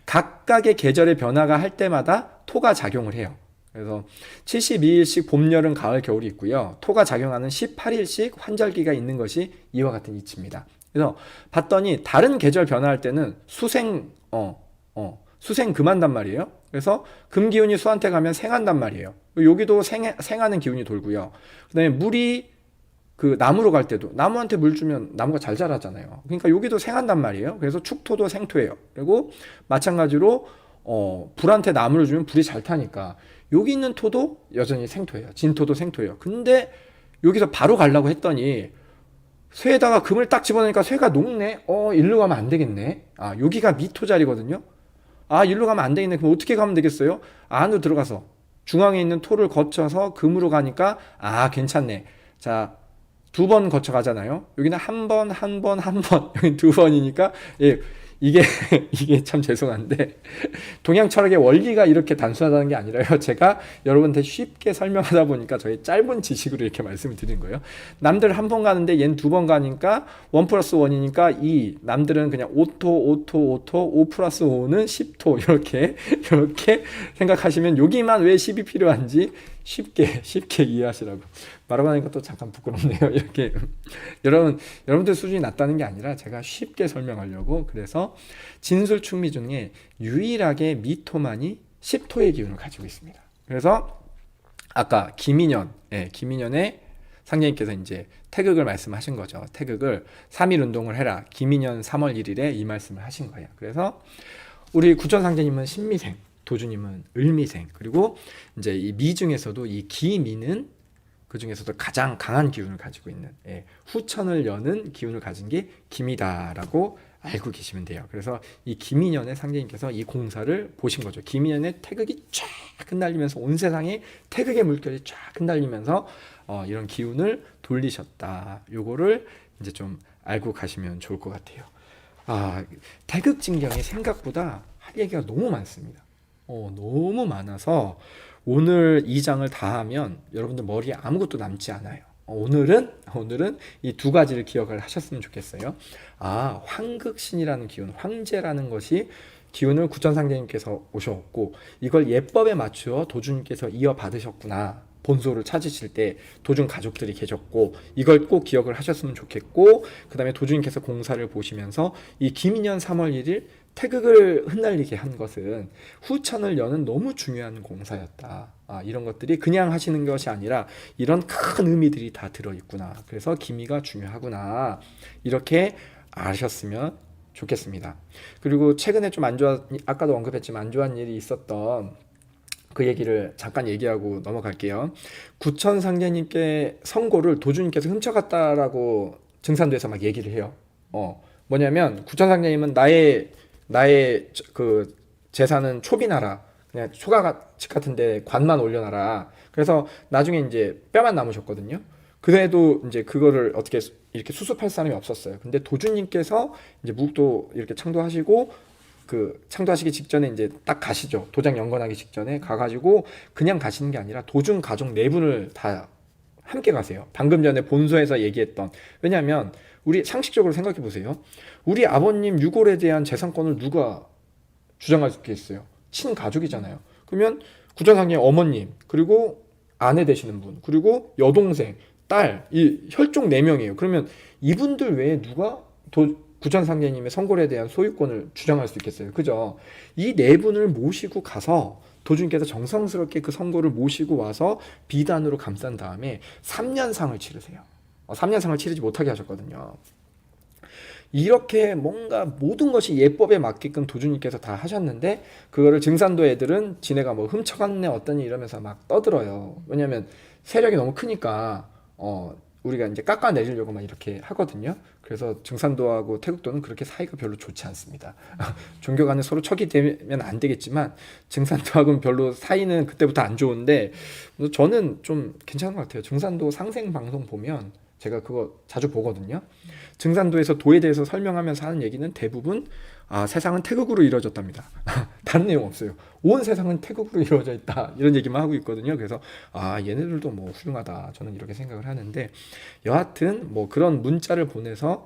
각각의 계절의 변화가 할 때마다 토가 작용을 해요. 그래서 72일씩 봄, 여름, 가을, 겨울이 있고요. 토가 작용하는 18일씩 환절기가 있는 것이 이와 같은 이치입니다. 그래서 봤더니 다른 계절 변화할 때는 수생 금한단 말이에요. 그래서 금 기운이 수한테 가면 생한단 말이에요. 여기도 생하는 기운이 돌고요. 그다음에 물이 그 나무로 갈 때도 나무한테 물 주면 나무가 잘 자라잖아요. 그러니까 여기도 생한단 말이에요. 그래서 축토도 생토예요. 그리고 마찬가지로 불한테 나무를 주면 불이 잘 타니까 여기 있는 토도 여전히 생토예요. 진토도 생토예요. 근데 여기서 바로 가려고 했더니 쇠에다가 금을 딱 집어넣으니까 쇠가 녹네. 일로 가면 안 되겠네. 여기가 미토 자리거든요. 일로 가면 안 되겠네. 그럼 어떻게 가면 되겠어요? 안으로 들어가서 중앙에 있는 토를 거쳐서 금으로 가니까 괜찮네. 자, 2번 거쳐 가잖아요. 여기는 한 번, 여기 2번이니까 이게 참 죄송한데 동양 철학의 원리가 이렇게 단순하다는 게 아니라요. 제가 여러분한테 쉽게 설명하다 보니까 저희 짧은 지식으로 이렇게 말씀을 드린 거예요. 남들 한 번 가는데 얘는 2번 가니까 1+1이니까 2. 남들은 그냥 5토 5 플러스 5는 10토 이렇게 생각하시면 여기만 왜 10이 필요한지 쉽게 이해하시라고 말하고 나니까 또 잠깐 부끄럽네요. 이렇게 여러분들 수준이 낮다는 게 아니라 제가 쉽게 설명하려고. 그래서 진술충미 중에 유일하게 미토만이 10토의 기운을 가지고 있습니다. 그래서 아까 김인연의 상제님께서 이제 태극을 말씀하신 거죠. 태극을 3일 운동을 해라. 김인연 3월 1일에 이 말씀을 하신 거예요. 그래서 우리 구천 상제님은 신미생, 도주님은 을미생, 그리고 이제 이 미 중에서도 이 기미는 그 중에서도 가장 강한 기운을 가지고 있는 후천을 여는 기운을 가진 게 기미다라고 알고 계시면 돼요. 그래서 이 김인연의 상제님께서 이 공사를 보신 거죠. 김인연의 태극이 쫙 흩날리면서 온 세상에 태극의 물결이 쫙 흩날리면서 이런 기운을 돌리셨다. 요거를 이제 좀 알고 가시면 좋을 것 같아요. 태극진경이 생각보다 할 얘기가 너무 많습니다. 너무 많아서 오늘 이 장을 다 하면 여러분들 머리에 아무것도 남지 않아요. 오늘은 이 2가지를 기억을 하셨으면 좋겠어요. 황극신이라는 기운, 황제라는 것이 기운을 구천상제님께서 오셨고 이걸 예법에 맞추어 도주님께서 이어받으셨구나. 본소를 찾으실 때 도준 가족들이 계셨고 이걸 꼭 기억을 하셨으면 좋겠고, 그 다음에 도주님께서 공사를 보시면서 이 김인년 3월 1일 태극을 흩날리게 한 것은 후천을 여는 너무 중요한 공사였다. 이런 것들이 그냥 하시는 것이 아니라 이런 큰 의미들이 다 들어있구나. 그래서 기미가 중요하구나. 이렇게 아셨으면 좋겠습니다. 그리고 최근에 좀 안 좋아, 아까도 언급했지만 안 좋은 일이 있었던 그 얘기를 잠깐 얘기하고 넘어갈게요. 구천 상제님께 선고를 도주님께서 훔쳐갔다라고 증산도에서 막 얘기를 해요. 뭐냐면 구천 상제님은 나의 그 재산은 초빈하라. 그냥 초가집 같은데 관만 올려놔라. 그래서 나중에 이제 뼈만 남으셨거든요. 그래도 이제 그거를 어떻게 이렇게 수습할 사람이 없었어요. 근데 도주님께서 이제 무국도 이렇게 창도하시고 그 창도하시기 직전에 이제 딱 가시죠. 도장 연건하기 직전에 가가지고 그냥 가시는 게 아니라 도준 가족 네 분을 다 함께 가세요. 방금 전에 본소에서 얘기했던, 왜냐하면 우리 상식적으로 생각해 보세요. 우리 아버님 유골에 대한 재산권을 누가 주장할 수 있겠어요? 친가족이잖아요. 그러면 구천상님 어머님, 그리고 아내 되시는 분, 그리고 여동생, 딸, 이 혈족 4명이에요. 그러면 이분들 외에 누가 구천상제님의 선골에 대한 소유권을 주장할 수 있겠어요? 그죠? 이 네 분을 모시고 가서 도주님께서 정성스럽게 그 선골을 모시고 와서 비단으로 감싼 다음에 3년상을 치르세요. 3년상을 치르지 못하게 하셨거든요. 이렇게 뭔가 모든 것이 예법에 맞게끔 도주님께서 다 하셨는데 그거를 증산도 애들은 지네가 뭐 훔쳐갔네 어떠니 이러면서 막 떠들어요. 왜냐면 세력이 너무 크니까 우리가 이제 깎아내리려고 막 이렇게 하거든요. 그래서 증산도하고 태국도는 그렇게 사이가 별로 좋지 않습니다. 종교 간에 서로 척이 되면 안 되겠지만 증산도하고는 별로 사이는 그때부터 안 좋은데 저는 좀 괜찮은 것 같아요. 증산도 상생 방송 보면 제가 그거 자주 보거든요. 증산도에서 도에 대해서 설명하면서 하는 얘기는 대부분 세상은 태극으로 이루어졌답니다. 다른 내용 없어요. 온 세상은 태극으로 이루어져 있다. 이런 얘기만 하고 있거든요. 그래서 얘네들도 뭐 훌륭하다. 저는 이렇게 생각을 하는데 여하튼 뭐 그런 문자를 보내서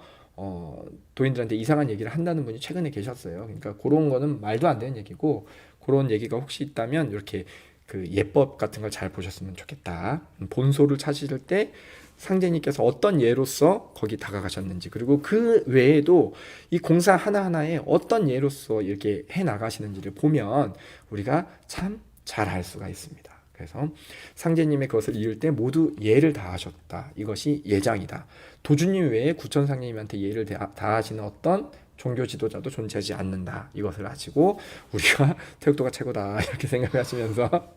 도인들한테 이상한 얘기를 한다는 분이 최근에 계셨어요. 그러니까 그런 거는 말도 안 되는 얘기고 그런 얘기가 혹시 있다면 이렇게 그 예법 같은 걸 잘 보셨으면 좋겠다. 본소를 찾으실 때 상제님께서 어떤 예로서 거기 다가가셨는지, 그리고 그 외에도 이 공사 하나하나에 어떤 예로서 이렇게 해 나가시는지를 보면 우리가 참 잘 알 수가 있습니다. 그래서 상제님의 그것을 이을 때 모두 예를 다하셨다. 이것이 예장이다. 도주님 외에 구천상제님한테 예를 다하시는 어떤 종교 지도자도 존재하지 않는다. 이것을 아시고 우리가 태국도가 최고다. 이렇게 생각하시면서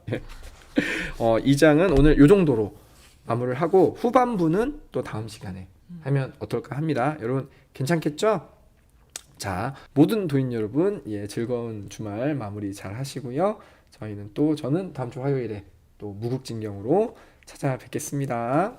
이 장은 오늘 이 정도로 마무리를 하고 후반부는 또 다음 시간에 하면 어떨까 합니다. 여러분 괜찮겠죠? 자, 모든 도인 여러분 즐거운 주말 마무리 잘 하시고요. 저는 다음 주 화요일에 또 무국진경으로 찾아뵙겠습니다.